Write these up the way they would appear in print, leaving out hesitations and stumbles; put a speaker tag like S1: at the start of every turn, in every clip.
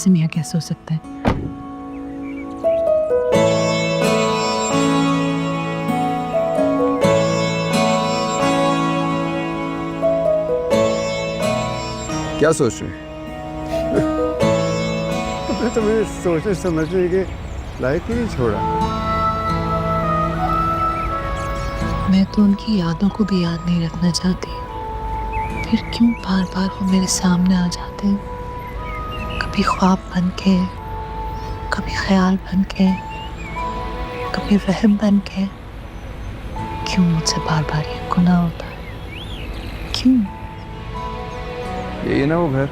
S1: आसिम यहाँ कैसे हो सकता है?
S2: क्या सोच रहे?
S3: तो मुझे सोचने समझने के लायक ही नहीं छोड़ा।
S1: मैं तो उनकी यादों को भी याद नहीं रखना चाहती, फिर क्यों बार बार वो मेरे सामने आ जाते हैं? कभी ख्वाब बन के, कभी ख्याल बन के, कभी वहम बन के। क्यों मुझसे बार बार ये गुनाह होता है? क्यों?
S2: यही ना वो घर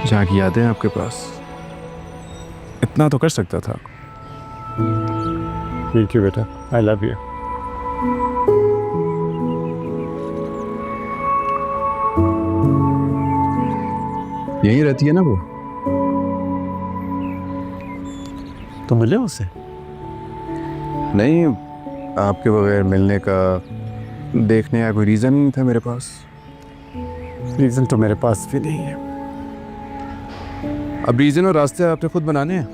S2: जहाँ की यादें हैं आपके पास। इतना तो कर सकता था।
S3: थैंक यू बेटा, आई लव यू।
S2: यही रहती है ना वो?
S3: तो मिले उससे?
S2: नहीं, आपके बगैर मिलने का, देखने का कोई रीज़न नहीं था मेरे पास।
S3: रीज़न तो मेरे पास भी नहीं है।
S2: अब रीज़न और रास्ते आपने खुद बनाने हैं।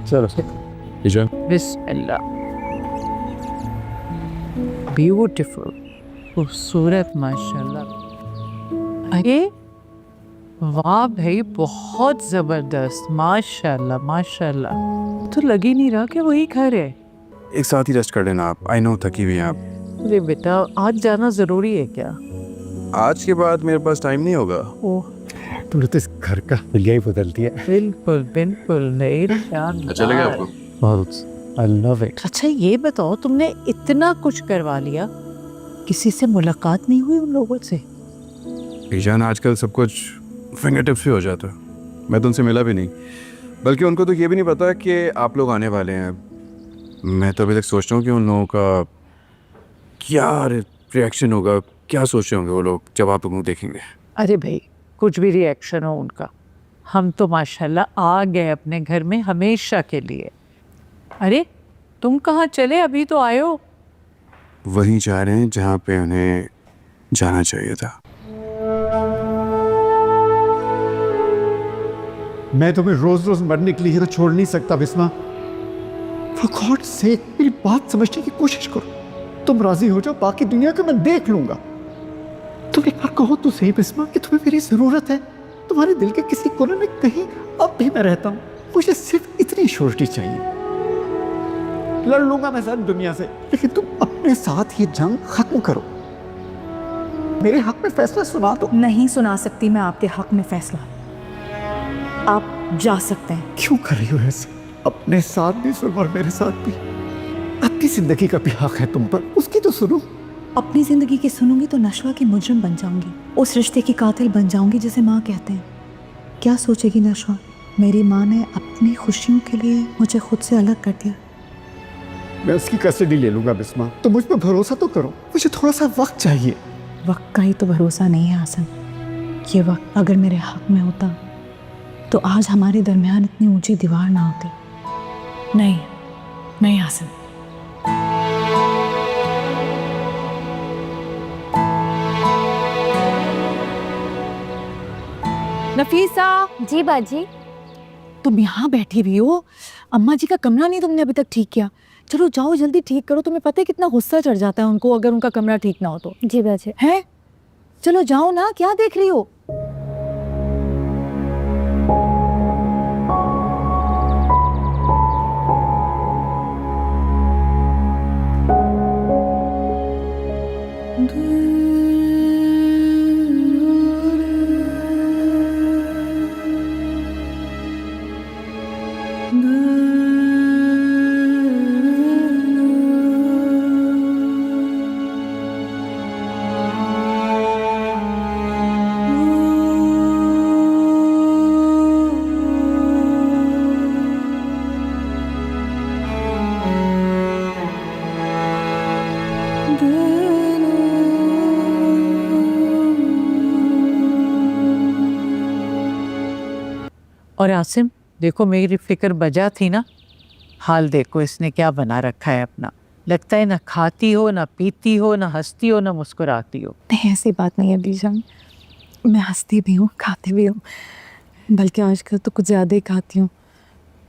S3: चलो
S2: ईजा,
S4: बिस्मिल्लाह। ब्यूटीफुल, खूबसूरत, माशाल्लाह। अरे वाह भाई, बहुत जबरदस्त, माशाल्लाह माशाल्लाह। तो लग ही नहीं रहा कि वही घर है।
S2: एक साथ ही रेस्ट कर लेना आप। आई नो थकी हुई हैं आप।
S4: अरे बेटा, आज जाना जरूरी है क्या?
S2: आज के बाद मेरे पास टाइम नहीं होगा।
S4: ओह
S3: तुमने तो इस घर का हिलिया ही बदल दिया।
S4: बिल्कुल बिल्कुल नहीं।
S2: अच्छा लगा आपको?
S3: बहुत, आई लव इट।
S4: अच्छा ये बताओ, तुमने इतना कुछ करवा लिया, किसी से मुलाकात नहीं हुई उन लोगों से?
S2: ईजान, आजकल सब कुछ फिंगर टिप्स पे हो जाता है। मैं तो उनसे मिला भी नहीं, बल्कि उनको तो ये भी नहीं पता कि आप लोग आने वाले हैं। मैं तो अभी तक सोच रहा हूँ कि उन लोगों का क्या रिएक्शन होगा, क्या सोच रहे होंगे वो लोग जब आप लोग देखेंगे।
S4: अरे भाई, कुछ भी रिएक्शन हो उनका, हम तो माशाल्लाह आ गए अपने घर में हमेशा के लिए। अरे तुम कहाँ चले? अभी तो आए हो।
S2: वहीं जा रहे हैं जहाँ पे उन्हें जाना चाहिए था।
S3: मैं तुम्हें रोज रोज मरने के लिए तो छोड़ नहीं सकता बिस्मा। फॉर गॉड सेक, मेरी बात समझने की कोशिश करो। तुम राजी हो जाओ, बाकी दुनिया को मैं देख लूंगा। तुम एक बार कहो तो सही बिस्मा कि तुम्हें मेरी जरूरत है। तुम्हारे दिल के किसी कोने में कहीं अब भी मैं रहता हूँ। मुझे सिर्फ इतनी श्योरिटी चाहिए। लड़ लूंगा मैं सारी दुनिया से, लेकिन तुम अपने साथ ये जंग खत्म करो। मेरे हक में फैसला सुना दो।
S5: नहीं सुना सकती मैं आपके हक में फैसला। आप जा सकते हैं।
S3: क्यों कर रही हो ऐसे? अपने साथ भी सुनो और मेरे साथ भी। अपनी जिंदगी का भी हक है तुम पर, उसकी तो सुनो।
S5: अपनी जिंदगी की सुनूंगी तो नशवा की मुजरिम बन जाऊंगी, उस रिश्ते की कातिल बन जाऊंगी जिसे माँ कहते हैं। क्या सोचेगी नशवा? मेरी माँ ने अपनी खुशियों के लिए मुझे खुद से अलग कर दिया।
S3: मैं उसकी कस्टडी ले लूंगा बिस्मा, तो मुझ पर भरोसा तो करो। मुझे थोड़ा सा वक्त चाहिए।
S5: वक्त का ही तो भरोसा नहीं है आसिम। ये वक्त अगर मेरे हक में होता तो आज हमारे दरमियान इतनी ऊंची दीवार ना होती। नहीं नहीं आसिम।
S6: नफीसा,
S7: जी बाजी।
S6: तुम यहाँ बैठी हुई हो, अम्मा जी का कमरा नहीं तुमने अभी तक ठीक किया। चलो जाओ जल्दी ठीक करो। तुम्हें पता है कितना गुस्सा चढ़ जाता है उनको अगर उनका कमरा ठीक ना हो तो।
S7: जी बाजी।
S6: है, चलो जाओ ना, क्या देख रही हो?
S4: और आसिम, देखो मेरी फिक्र बजा थी ना, हाल देखो इसने क्या बना रखा है अपना। लगता है ना खाती हो, ना पीती हो, ना हंसती हो, ना मुस्कुराती हो।
S5: नहीं ऐसी बात नहीं है बीजम, मैं हंसती भी हूँ, खाती भी हूँ,
S6: बल्कि आजकल तो कुछ ज़्यादा ही खाती हूँ,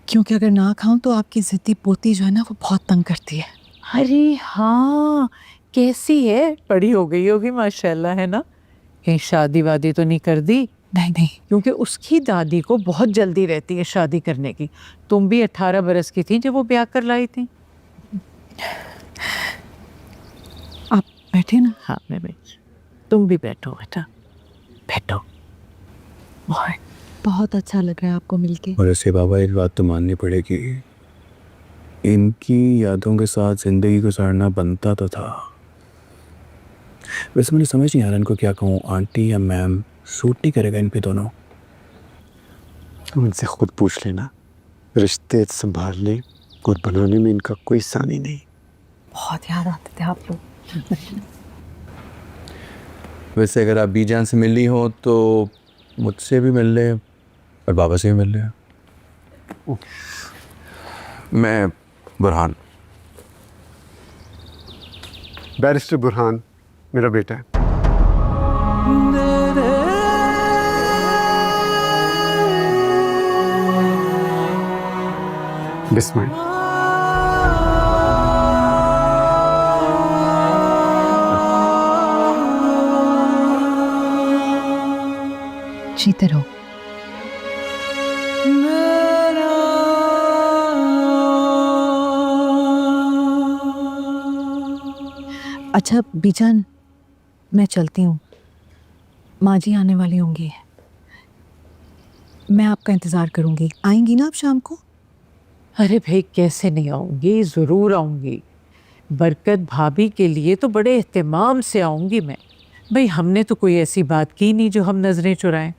S6: क्योंकि अगर ना खाऊं तो आपकी ज़िद्दी पोती जो है ना वो बहुत तंग करती है।
S4: अरे हाँ, कैसी है? बड़ी हो गई होगी माशाल्लाह, है ना? कहीं शादी वादी तो नहीं कर दी?
S6: नहीं नहीं,
S4: क्योंकि उसकी दादी को बहुत जल्दी रहती है शादी करने की। तुम भी 18 बरस की थी जब वो ब्याह कर लाई थी।
S6: आप बैठे ना।
S4: हाँ मैं बैठ, तुम भी बैठो बेटा, बैठो।
S6: बहुत अच्छा लग रहा है आपको मिलके।
S2: और ऐसे बाबा एक बात तो माननी पड़ेगी, इनकी यादों के साथ ज़िंदगी गुजारना बनता तो था। वैसे मुझे समझ नहीं आ रहा इनको क्या कहूँ, आंटी या मैम, सूट नहीं करेगा इन पे दोनों।
S3: तुम इनसे खुद पूछ लेना, रिश्ते संभालने और बनाने में इनका कोई सानी नहीं।
S6: बहुत याद आते थे आप लोग।
S2: वैसे अगर आप बीजान से मिली हो तो मुझसे भी मिल ले और बाबा से भी मिल ले। मैं बुरहान।
S3: बैरिस्टर बुरहान मेरा बेटा है। बिस्मिल।
S1: जीते रहो।
S6: अच्छा बीजान, मैं चलती हूँ, माँ जी आने वाली होंगी, मैं आपका इंतज़ार करूँगी। आएंगी ना आप शाम को?
S4: अरे भाई कैसे नहीं आऊँगी, ज़रूर आऊँगी। बरकत भाभी के लिए तो बड़े एहतमाम से आऊँगी मैं। भाई हमने तो कोई ऐसी बात की नहीं जो हम नज़रें चुराएं।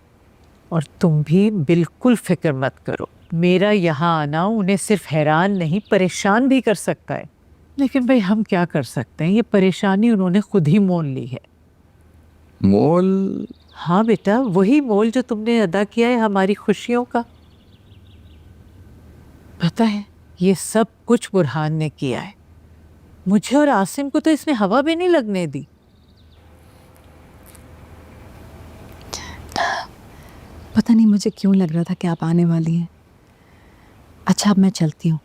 S4: और तुम भी बिल्कुल फ़िक्र मत करो, मेरा यहाँ आना उन्हें सिर्फ हैरान नहीं परेशान भी कर सकता है। लेकिन भाई हम क्या कर सकते हैं, ये परेशानी उन्होंने खुद ही मोल ली है।
S2: मोल?
S4: हाँ बेटा, वही मोल जो तुमने अदा किया है हमारी खुशियों का। पता है ये सब कुछ बुरहान ने किया है। मुझे और आसिम को तो इसने हवा भी नहीं लगने दी।
S6: पता नहीं मुझे क्यों लग रहा था कि आप आने वाली हैं। अच्छा अब मैं चलती हूँ,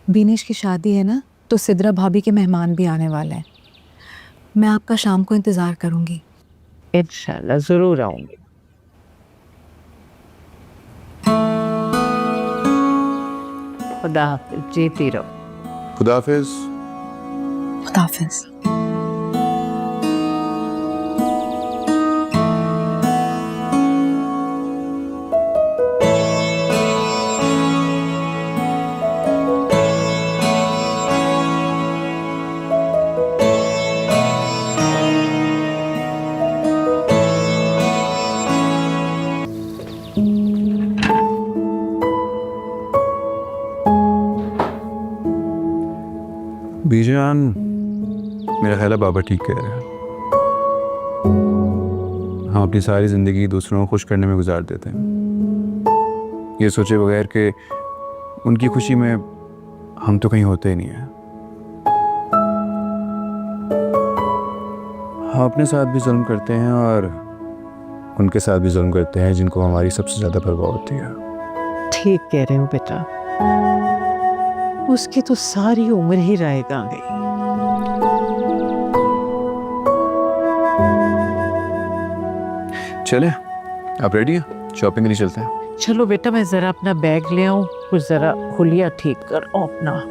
S6: बीनेश की शादी है ना, तो सिद्रा भाभी के मेहमान भी आने वाले हैं। मैं आपका शाम को इंतज़ार करूँगी।
S4: इंशाल्लाह ज़रूर आऊँगी। खुदा हाफिज़, जीती रहो।
S2: खुदा हाफिज़।
S6: खुदा हाफिज़।
S2: बीजान, मेरा ख्याल है बाबा ठीक कह रहे हैं। हम अपनी सारी ज़िंदगी दूसरों को खुश करने में गुजार देते हैं, ये सोचे बगैर कि उनकी खुशी में हम तो कहीं होते ही नहीं हैं। हम अपने साथ भी जुल्म करते हैं और उनके साथ भी जुल्म करते हैं जिनको हमारी सबसे ज़्यादा परवाह होती है।
S4: ठीक कह रहे हो बेटा, उसकी तो सारी उम्र ही रहेगा गई।
S2: चले, आप रेडी हैं? शॉपिंग के लिए चलते हैं।
S4: चलो बेटा, मैं ज़रा अपना बैग ले आऊँ, कुछ ज़रा हुलिया ठीक कर अपना।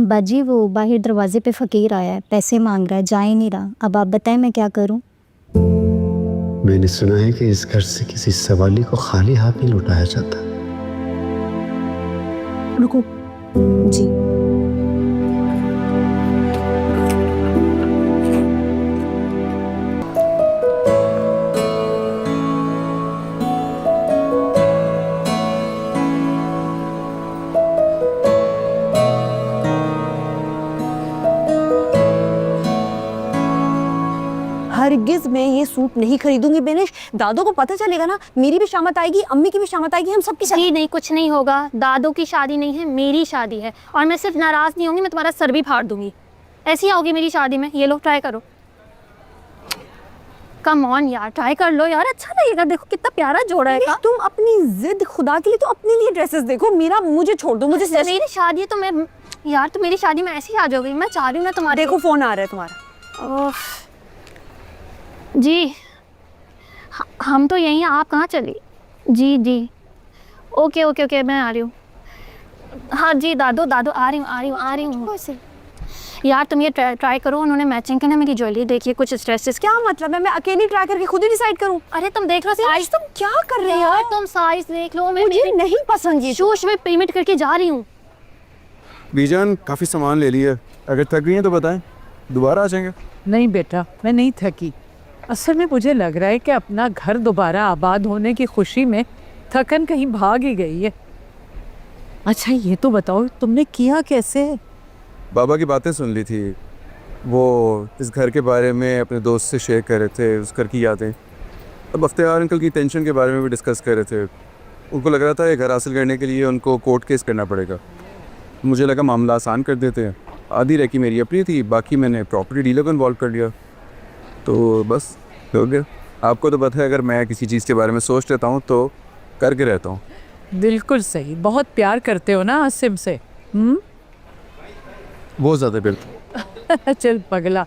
S7: बाजी वो बाहर दरवाजे पे फ़कीर आया है, पैसे मांग रहा है, जा ही नहीं रहा। अब आप बताएं मैं क्या करूं?
S3: मैंने सुना है कि इस घर से किसी सवाली को खाली हाथ नहीं लौटाया जाता।
S5: रुको।
S7: जी
S8: हरगिज मैं ये सूट नहीं खरीदूंगी बेनिश। दादो को पता चलेगा ना, मेरी भी शामत आएगी, अम्मी की भी शामत आएगी, हम सबकी
S9: जी नहीं, कुछ नहीं होगा। दादो की शादी नहीं है, मेरी शादी है। और मैं सिर्फ नाराज़ नहीं होंगी, मैं तुम्हारा सर भी फाड़ दूंगी। ऐसी आओगी मेरी शादी में। ये लो, ट्राई करो। कम ऑन यार, ट्राई कर लो यार, अच्छा लगेगा। देखो कितना प्यारा जोड़ा है का।
S8: तुम अपनी जिद खुदा के लिए तो अपने लिए ड्रेसेस देखो, मेरा मुझे छोड़ दो। मुझे
S9: मेरी शादी है तो मैं यार, तो मेरी शादी में ऐसे ही आ जाओगी। मैं चाह रही हूँ ना तुम्हारे।
S8: देखो फोन आ रहा है तुम्हारा।
S9: जी हम तो यहीं हैं, आप कहाँ चली? जी जी ओके ओके ओके, मैं आ रही हूँ। हाँ जी दादो दादो, आ रही हूँ। यार तुम ये ट्राई करो। उन्होंने मैचिंग के ना मेरी ज्वेलरी देखी है, कुछ ड्रेसेस।
S8: क्या मतलब है मैं अकेली ट्राई करके खुद ही डिसाइड करूं?
S9: अरे तुम देख लो साइज।
S8: तुम क्या कर रहे हो
S9: यार? तुम साइज देख लो।
S8: मुझे नहीं पसंद ये।
S9: शूश में पेमेंट करके जा रही हूँ।
S2: बीजान काफ़ी सामान ले लिया, अगर थक गई हैं तो बताएं, दोबारा आ जाएंगे।
S4: नहीं बेटा, मैं नहीं थकी। असल में मुझे लग रहा है कि अपना घर दोबारा आबाद होने की खुशी में थकन कहीं भाग ही गई है। अच्छा ये तो बताओ, तुमने किया कैसे?
S2: बाबा की बातें सुन ली थी, वो इस घर के बारे में अपने दोस्त से शेयर कर रहे थे, उस घर की यादें। अब अफ्तार अंकल की टेंशन के बारे में भी डिस्कस कर रहे थे। उनको लग रहा था ये घर हासिल करने के लिए उनको कोर्ट केस करना पड़ेगा। मुझे लगा मामला आसान कर देते हैं। आधी रेकी मेरी अपनी थी, बाकी मैंने प्रॉपर्टी डीलर को इन्वॉल्व कर लिया, तो बस हो गया। आपको तो पता है, अगर मैं किसी चीज़ के बारे में सोच लेता हूँ तो करके रहता हूँ।
S4: बिल्कुल सही, बहुत प्यार करते हो ना आसिम से।
S2: बहुत ज़्यादा बिल्कुल।
S4: चल पगला।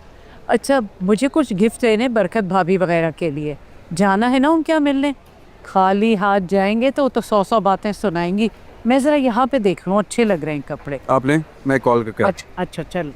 S4: अच्छा मुझे कुछ गिफ्ट देने बरकत भाभी वगैरह के लिए। जाना है ना उनके यहाँ मिलने। खाली हाथ जाएंगे तो 100 बातें सुनाएंगी। मैं ज़रा यहाँ पे देख लूँ, अच्छे लग रहे हैं कपड़े।
S2: आप लें, मैं कॉल करके।
S4: अच्छा चल।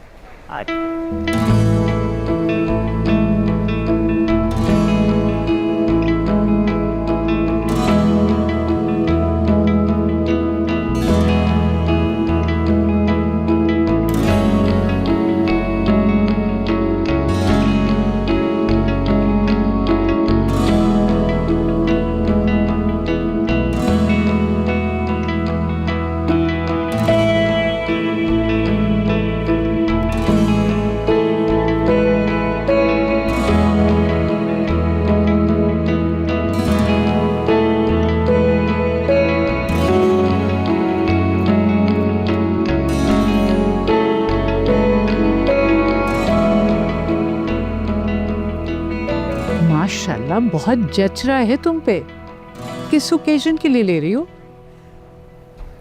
S4: माशाल्लाह बहुत जच रहा है तुम पे। किस ओकेजन के लिए ले रही हो?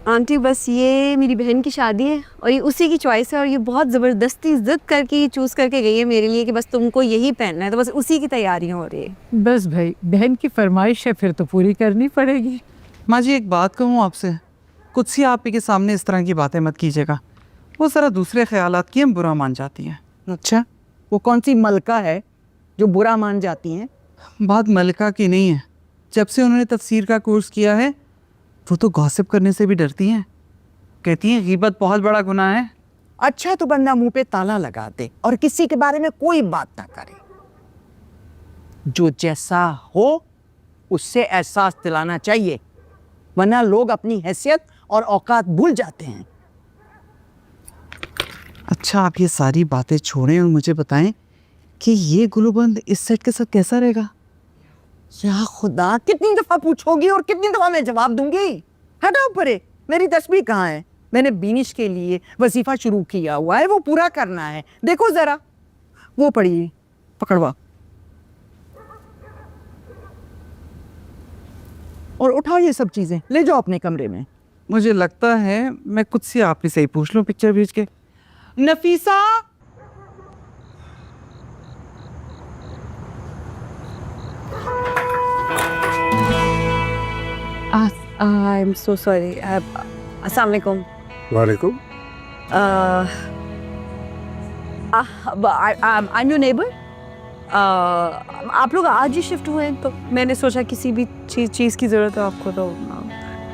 S8: आंटी बस ये मेरी बहन की शादी है और ये उसी की चॉइस है, और ये बहुत ज़बरदस्ती जिद करके चूज़ करके गई है मेरे लिए कि बस तुमको यही पहनना है, तो बस उसी की तैयारियां हो रही है।
S4: बस भाई, बहन की फरमाइश है, फिर तो पूरी करनी पड़ेगी।
S10: माँ जी एक बात कहूँ आपसे, कुछ आप ही के सामने इस तरह की बातें मत कीजिएगा। वो ज़रा दूसरे ख्यालात की हम बुरा मान जाती हैं।
S11: अच्छा, वो कौन सी मलका है जो बुरा मान जाती हैं?
S10: बात मलका की नहीं है, जब से उन्होंने तफसीर का कोर्स किया है वो तो गॉसिप करने से भी डरती हैं। कहती हैं गीबत बहुत बड़ा गुनाह है।
S11: अच्छा तो बंदा मुंह पे ताला लगा दे और किसी के बारे में कोई बात ना करे। जो जैसा हो उससे एहसास दिलाना चाहिए, वरना लोग अपनी हैसियत और औकात भूल जाते हैं।
S10: अच्छा आप ये सारी बातें छोड़ें और मुझे बताएं कि ये गुलूबंद इस सेट के साथ कैसा रहेगा?
S11: या खुदा, कितनी दफा पूछोगी और कितनी दफा मैं जवाब दूंगी? हटाओ परे, मेरी तस्वीर कहाँ है? मैंने बीनिश के लिए वजीफा शुरू किया हुआ है, वो पूरा करना है। देखो जरा, वो पढ़िए, पकड़वा और उठाओ ये सब चीजें, ले जाओ अपने कमरे में।
S10: मुझे लगता है मैं खुद से आप ही से ही पूछ लूँ पिक्चर भेज के। Nafisa,
S8: I am so sorry. अस्सलाम वालेकुम।
S2: वालेकुम।
S8: आई एम योर नेबर। आप लोग आज ही शिफ्ट हुए हैं, तो मैंने सोचा किसी भी चीज़ की ज़रूरत है आपको तो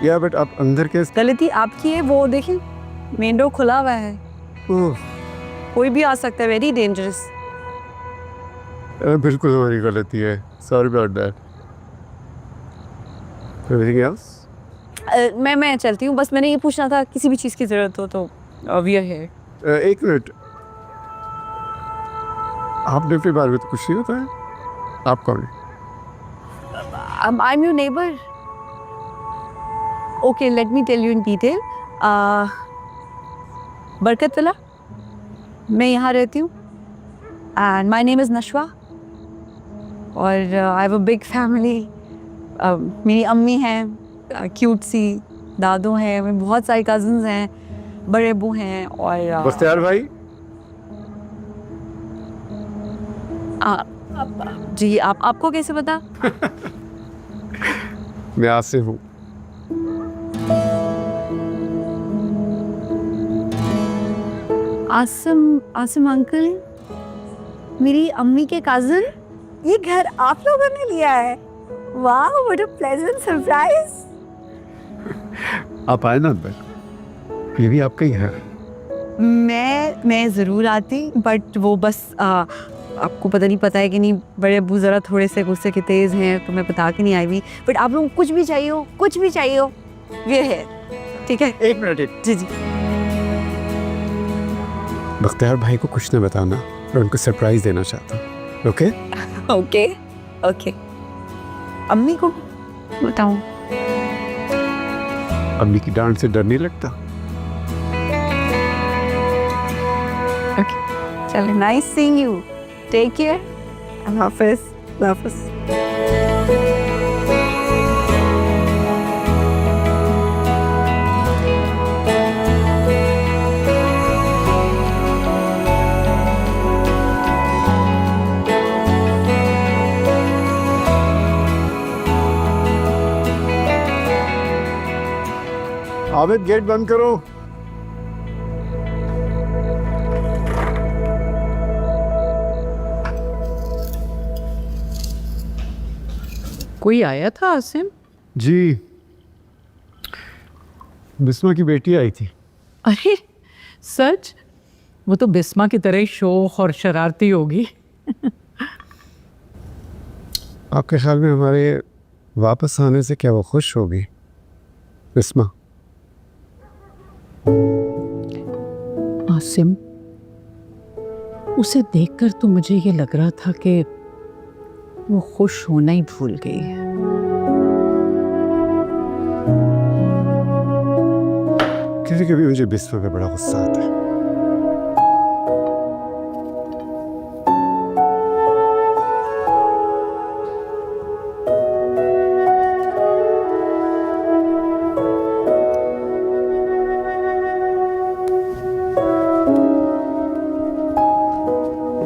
S2: या बट आप अंदर के
S8: गलती आपकी है। वो देखें मेन डोर खुला हुआ है, कोई भी आ सकता है, वेरी डेंजरस।
S2: बिल्कुल हमारी गलती है, sorry about that. Everything else?
S8: मैं चलती हूँ, बस मैंने ये पूछना था किसी भी चीज़ की ज़रूरत हो तो वी आर हियर।
S2: एक मिनट, आपने अपने बारे में तो कुछ नहीं बताया, आप कौन है?
S8: I am your neighbour. Okay, let me tell you in detail. Barkat Villa, मैं यहाँ रहती हूँ and my name is Nashwa और I have a big family. मेरी अम्मी हैं क्यूट सी, दादू हैं, मेरे बहुत सारे कज़न्स हैं, बड़े अब्बू हैं और
S2: बख्तियार भाई।
S8: जी आपको कैसे पता?
S2: मैं आसिफ हूँ।
S8: आसिम अंकल, मेरी अम्मी के कज़न। ये घर आप लोगों ने लिया है? वाह, व्हाट अ प्लेजेंट सरप्राइज।
S2: आप आए ना अंदर, ये भी आपका ही है।
S8: मैं ज़रूर आती, बट वो बस आपको पता नहीं पता है कि नहीं, बड़े अब्बू ज़रा थोड़े से गुस्से के तेज़ हैं, तो मैं बता के नहीं आई हुई। बट आप लोगों को कुछ भी चाहिए हो ये है, ठीक है?
S3: एक मिनट।
S8: जी।
S2: बख्तियार भाई को कुछ न बताना, मैं उनको सरप्राइज देना चाहता हूँ। ओके?
S8: ओके। अम्मी को बताऊँ?
S2: अम्मी की डांट से डर नहीं लगता?
S8: ओके, चलो, nice seeing you, take care, अल्लाह हाफ़िज़।
S2: आबिद, गेट बंद करो।
S4: कोई आया था आसिम?
S2: जी, बिस्मा की बेटी आई थी।
S4: अरे सच? वो तो बिस्मा की तरह ही शोख और शरारती होगी।
S2: आपके ख्याल में हमारे वापस आने से क्या वो खुश होगी बिस्मा?
S4: आसिम, उसे देखकर तो मुझे ये लग रहा था कि वो खुश होना ही भूल गई है।
S2: कभी कभी मुझे बिस्मा पे बड़ा गुस्सा आता है।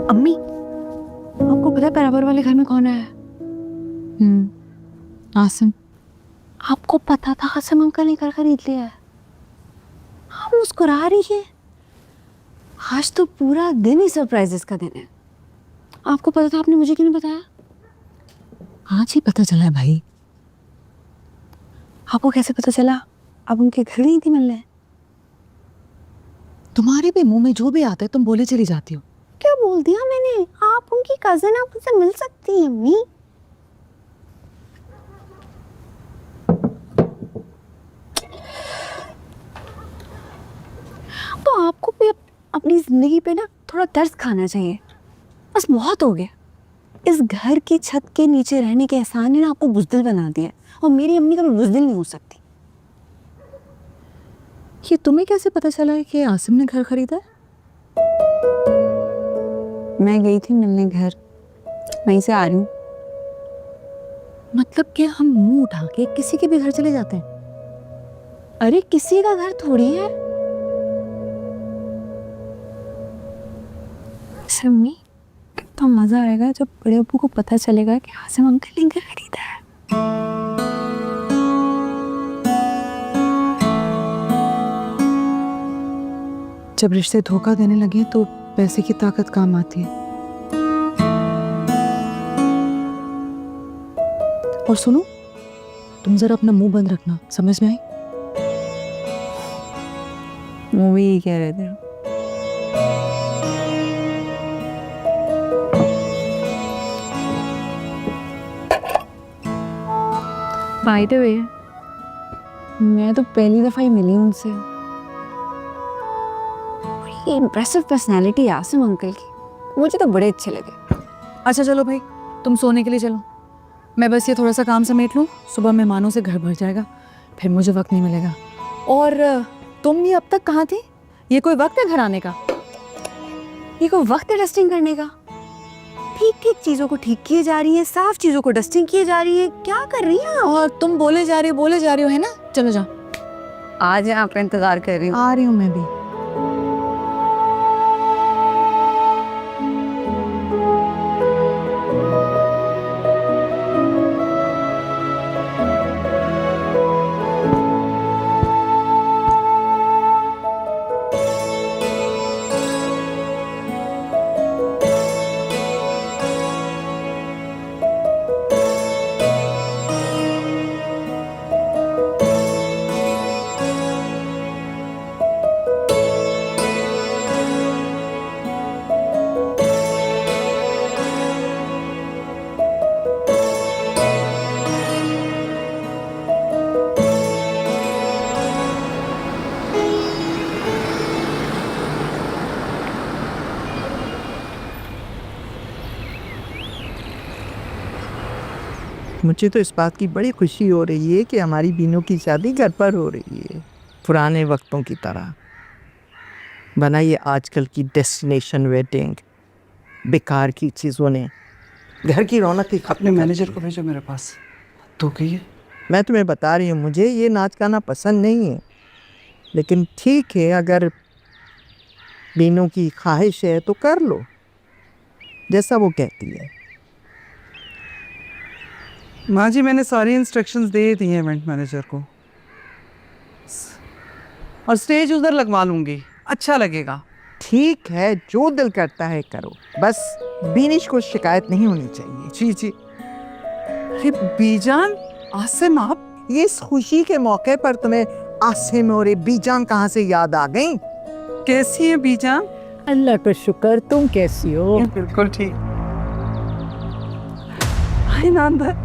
S8: अम्मी, आपको पता है बराबर वाले घर में कौन है?
S6: आसिम।
S8: आपको पता था आसिम अंकल ने घर खरीद लिया है? आप मुस्कुरा रही है। आज तो पूरा दिन ही सरप्राइजेस का दिन है। आपको पता था, आपने मुझे क्यों नहीं बताया?
S6: आज ही पता चला है भाई।
S8: आपको कैसे पता चला? आप उनके घर नहीं थी मिलने?
S6: तुम्हारे भी मुंह में जो भी आता है तुम बोले चली जाती हो।
S8: क्या बोल दिया मैंने? आप उनकी कजन, आप उनसे मिल सकती हैं अम्मी। तो आपको भी अपनी जिंदगी पे ना थोड़ा तरस खाना चाहिए। बस बहुत हो गया। इस घर की छत के नीचे रहने के एहसान ने ना आपको बुज़दिल बना दिया, और मेरी अम्मी कभी बुज़दिल नहीं हो सकती।
S6: ये तुम्हें कैसे पता चला है कि आसिम ने घर खरीदा है?
S8: मैं गई थी मिलने घर, वहीं से आ रही हूँ।
S6: मतलब कि हम मुंह उठा के किसी के भी घर चले जाते हैं?
S8: अरे किसी का घर थोड़ी है। अम्मी, कितना मजा आएगा जब बड़े अब्बू को पता चलेगा कि आसिम अंकल ने घर खरीदा है।
S6: जब रिश्ते धोखा देने लगे तो पैसे की ताकत काम आती है। और सुनो, तुम जरा अपना मुंह बंद रखना, समझ में आई?
S8: वो भी यही कह रहे थे। बाय द वे, मैं तो पहली दफ़ा ही मिली हूँ उनसे। ये इम्प्रेसिव पर्सनालिटी है आसिम अंकल की, मुझे तो बड़े अच्छे लगे।
S6: अच्छा चलो भाई, तुम सोने के लिए चलो। मैं बस ये थोड़ा सा काम समेट लूँ, सुबह मेहमानों से घर भर जाएगा, फिर मुझे वक्त नहीं मिलेगा। और तुम ये अब तक कहाँ थी? ये कोई वक्त है घर आने का?
S8: ये कोई वक्त है डस्टिंग करने का? ठीक ठीक चीज़ों को ठीक किए जा रही हैं, साफ चीज़ों को डस्टिंग किए जा रही है। क्या कर रही हैं?
S6: और तुम बोले जा रही हो है ना? चलो जाओ।
S8: आज आपका इंतजार कर रही हूँ।
S6: आ रही हूँ मैं भी।
S11: मुझे तो इस बात की बड़ी खुशी हो रही है कि हमारी बीनों की शादी घर पर हो रही है, पुराने वक्तों की तरह। बनाइए आजकल की डेस्टिनेशन वेडिंग, बेकार की चीज़ों ने घर की रौनक की
S10: अपने मैनेजर को भेजो मेरे पास, तो कहिए।
S11: मैं तुम्हें बता रही हूँ, मुझे ये नाच गाना पसंद नहीं है, लेकिन ठीक है, अगर बीनों की ख्वाहिश है तो कर लो, जैसा वो कहती है।
S10: माँ जी, मैंने सारी इंस्ट्रक्शंस दे दी हैं इवेंट मैनेजर को, और स्टेज उधर लगवा लूँगी, अच्छा लगेगा।
S11: ठीक है, जो दिल करता है करो, बस बीनिश को शिकायत नहीं होनी चाहिए।
S10: जी जी। अरे बीजान, आसिम आप,
S11: ये इस खुशी के मौके पर तुम्हें आसिम और बीजान कहाँ से याद आ गई?
S10: कैसी हैं बीजान?
S4: अल्लाह का शुक्र, तुम कैसी हो?
S10: बिल्कुल ठीक। हाय नांदा,